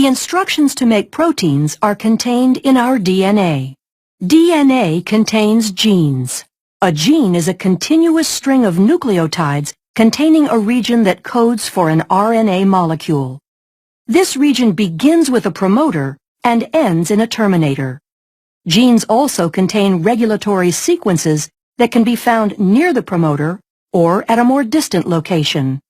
The instructions to make proteins are contained in our DNA. DNA contains genes. A gene is a continuous string of nucleotides containing a region that codes for an RNA molecule. This region begins with a promoter and ends in a terminator. Genes also contain regulatory sequences that can be found near the promoter or at a more distant location.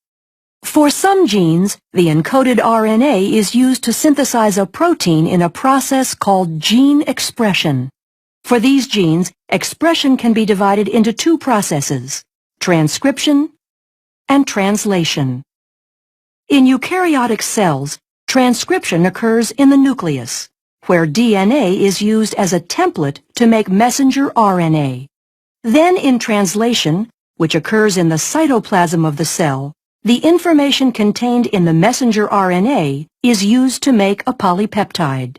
For some genes, the encoded RNA is used to synthesize a protein in a process called gene expression. For these genes, expression can be divided into two processes, transcription and translation. In eukaryotic cells, transcription occurs in the nucleus, where DNA is used as a template to make messenger RNA. Then in translation, which occurs in the cytoplasm of the cell, the information contained in the messenger RNA is used to make a polypeptide.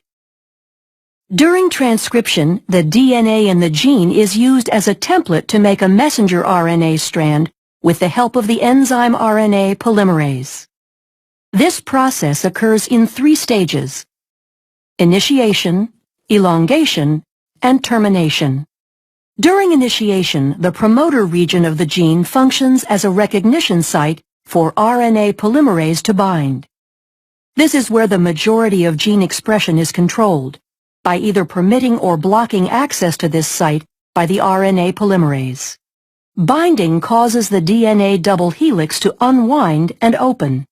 During transcription, the DNA in the gene is used as a template to make a messenger RNA strand with the help of the enzyme RNA polymerase. This process occurs in 3 stages: initiation, elongation, and termination. During initiation, the promoter region of the gene functions as a recognition site for RNA polymerase to bind. This is where the majority of gene expression is controlled, by either permitting or blocking access to this site by the RNA polymerase. Binding causes the DNA double helix to unwind and open.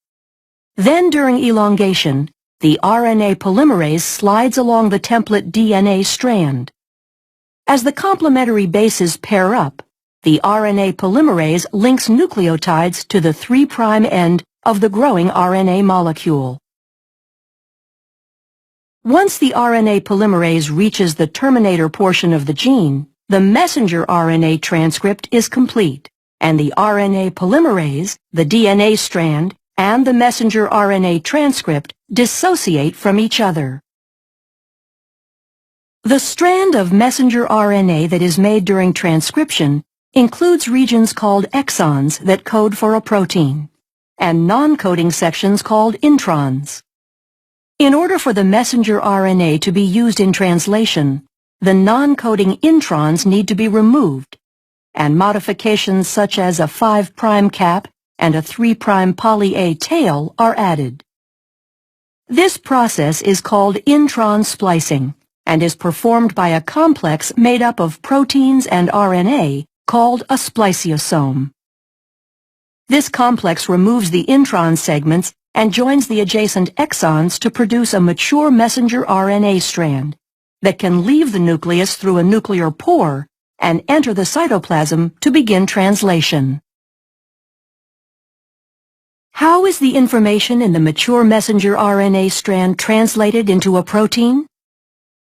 Then during elongation, the RNA polymerase slides along the template DNA strand. As the complementary bases pair up, the RNA polymerase links nucleotides to the 3' end of the growing RNA molecule. Once the RNA polymerase reaches the terminator portion of the gene, the messenger RNA transcript is complete, and the RNA polymerase, the DNA strand, and the messenger RNA transcript dissociate from each other. The strand of messenger RNA that is made during transcription includes regions called exons that code for a protein, and non-coding sections called introns. In order for the messenger RNA to be used in translation, the non-coding introns need to be removed, and modifications such as a 5' cap and a 3' poly A tail are added. This process is called intron splicing and is performed by a complex made up of proteins and RNA called a spliceosome. This complex removes the intron segments and joins the adjacent exons to produce a mature messenger RNA strand that can leave the nucleus through a nuclear pore and enter the cytoplasm to begin translation. How is the information in the mature messenger RNA strand translated into a protein?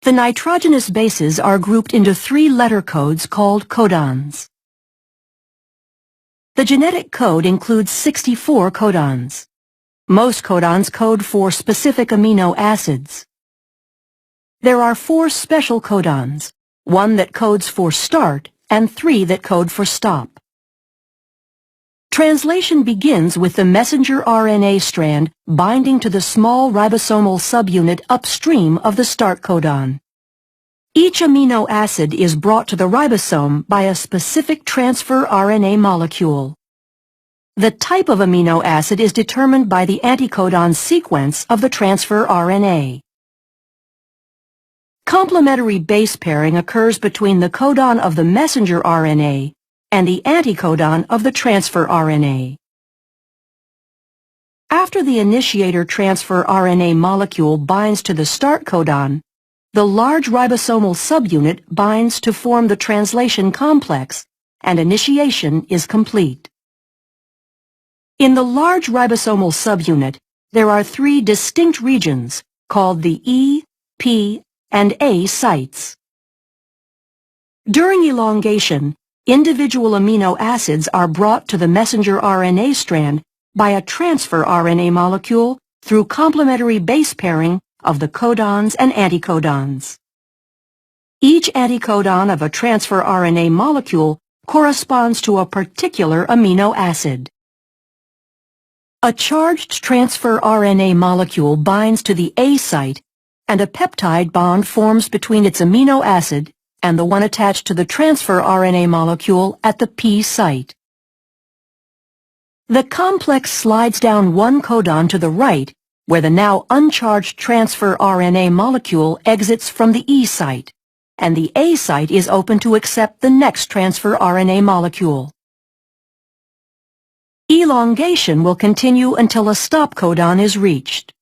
The nitrogenous bases are grouped into 3 letter codes called codons. The genetic code includes 64 codons. Most codons code for specific amino acids. There are 4 special codons, 1 that codes for start and 3 that code for stop. Translation begins with the messenger RNA strand binding to the small ribosomal subunit upstream of the start codon. Each amino acid is brought to the ribosome by a specific transfer RNA molecule. The type of amino acid is determined by the anticodon sequence of the transfer RNA. Complementary base pairing occurs between the codon of the messenger RNA and the anticodon of the transfer RNA. After the initiator transfer RNA molecule binds to the start codon, the large ribosomal subunit binds to form the translation complex, and initiation is complete. In the large ribosomal subunit, there are 3 distinct regions called the E, P, and A sites. During elongation, individual amino acids are brought to the messenger RNA strand by a transfer RNA molecule through complementary base pairing of the codons and anticodons. Each anticodon of a transfer RNA molecule corresponds to a particular amino acid. A charged transfer RNA molecule binds to the A site, and a peptide bond forms between its amino acid and the one attached to the transfer RNA molecule at the P site. The complex slides down one codon to the right, where the now uncharged transfer RNA molecule exits from the E site, and the A site is open to accept the next transfer RNA molecule. Elongation will continue until a stop codon is reached.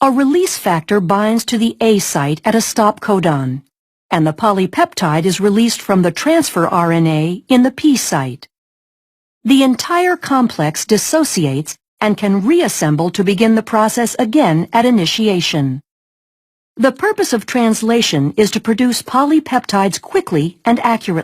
A release factor binds to the A site at a stop codon, and the polypeptide is released from the transfer RNA in the P site. The entire complex dissociates and can reassemble to begin the process again at initiation. The purpose of translation is to produce polypeptides quickly and accurately.